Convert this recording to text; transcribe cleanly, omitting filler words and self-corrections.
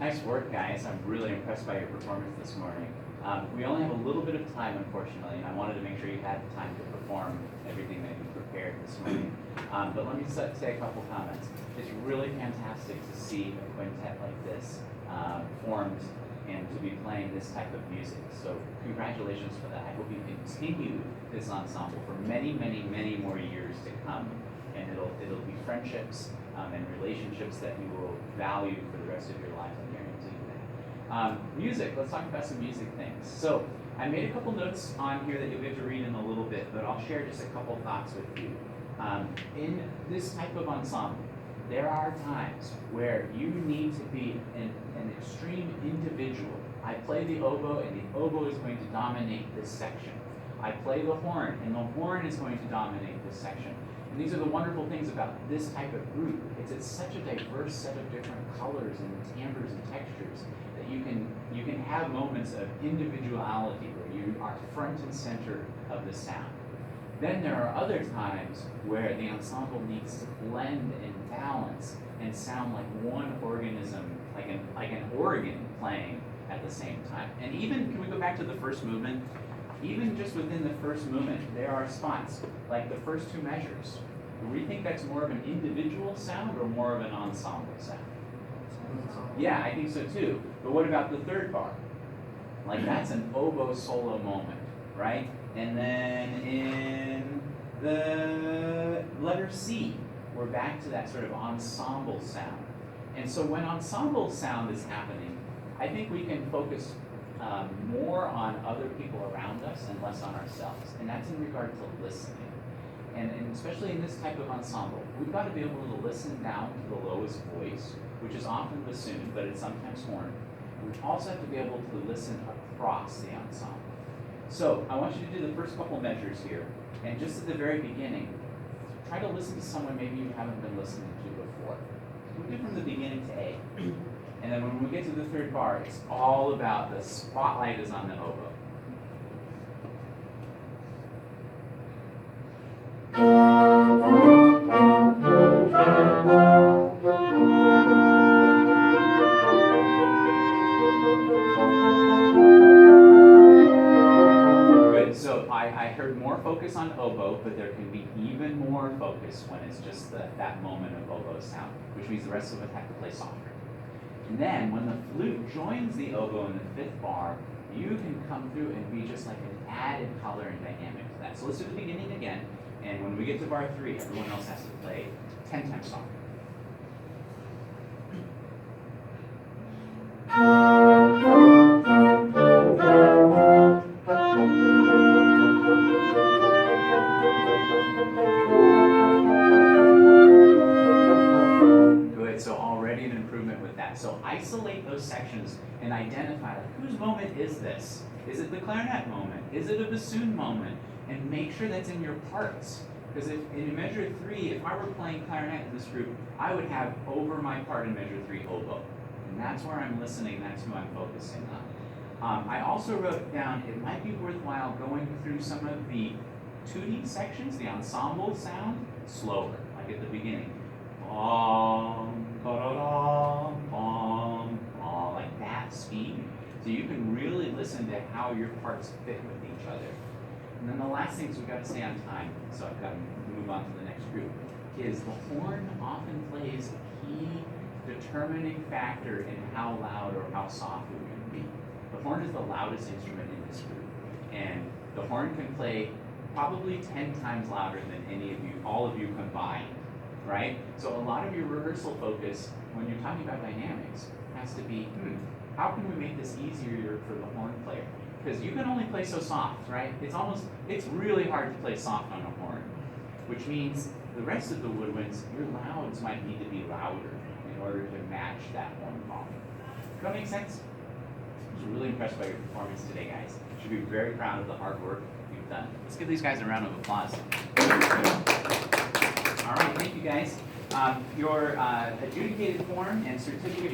Nice work, guys. I'm really impressed by your performance this morning. We only have a little bit of time, unfortunately, and I wanted to make sure you had the time to perform everything that you prepared this morning. But let me say a couple comments. It's really fantastic to see a quintet like this formed and to be playing this type of music. So congratulations for that. I hope you continue this ensemble for many, many, many more years to come. and it'll be friendships and relationships that you will value for the rest of your life. I guarantee you that. Music. Let's talk about some music things. So I made a couple notes on here that you'll get to read in a little bit, but I'll share just a couple thoughts with you. In this type of ensemble, there are times where you need to be an extreme individual. I play the oboe, and the oboe is going to dominate this section. I play the horn, and the horn is going to dominate this section. And these are the wonderful things about this type of group. It's such a diverse set of different colors and timbres and textures that you can have moments of individuality where you are front and center of the sound. Then there are other times where the ensemble needs to blend and balance and sound like one organism, like an organ playing at the same time. And even, can we go back to the first movement? Even just within the first movement, there are spots, like the first two measures. Do we think that's more of an individual sound or more of an ensemble sound? Yeah, I think so too. But what about the third bar? Like that's an oboe solo moment, right? And then in the letter C, we're back to that sort of ensemble sound. And so when ensemble sound is happening, I think we can focus more on other people around us and less on ourselves. And that's in regard to listening. And especially in this type of ensemble, we've got to be able to listen down to the lowest voice, which is often bassoon, but it's sometimes horn. And we also have to be able to listen across the ensemble. So I want you to do the first couple measures here. And just at the very beginning, try to listen to someone maybe you haven't been listening to before. We'll do from the beginning to A. And then when we get to the third bar, it's all about the spotlight is on the oboe. Good, so I heard more focus on oboe, but there can be even more focus when it's just that moment of oboe sound, which means the rest of it have to play softer. And then when the flute joins the oboe in the fifth bar, you can come through and be just like an added color and dynamic to that. So let's do the beginning again. And when we get to bar 3, everyone else has to play 10 times softer. Good, so already an improvement with that. So isolate those sections and identify, like, whose moment is this? Is it the clarinet moment? Is it a bassoon moment? And make sure that's in your parts. Because if in measure 3, if I were playing clarinet in this group, I would have over my part in measure 3 oboe. And that's where I'm listening, that's who I'm focusing on. I also wrote down, it might be worthwhile going through some of the tutti sections, the ensemble sound, slower, like at the beginning. Bom, ba-da-dum, bom, bom, like that speed. So you can really listen to how your parts fit with each other. And then the last thing is we've got to stay on time, so I've got to move on to the next group, is the horn often plays a key determining factor in how loud or how soft we can be. The horn is the loudest instrument in this group, and the horn can play probably 10 times louder than any of you, all of you combined, right? So a lot of your rehearsal focus, when you're talking about dynamics, has to be, how can we make this easier for the horn player? Because you can only play so soft, right? It's really hard to play soft on a horn, which means the rest of the woodwinds, your louds might need to be louder in order to match that horn volume. Does that make sense? I was really impressed by your performance today, guys. You should be very proud of the hard work you've done. Let's give these guys a round of applause. All right, thank you guys. Your adjudicated form and certificate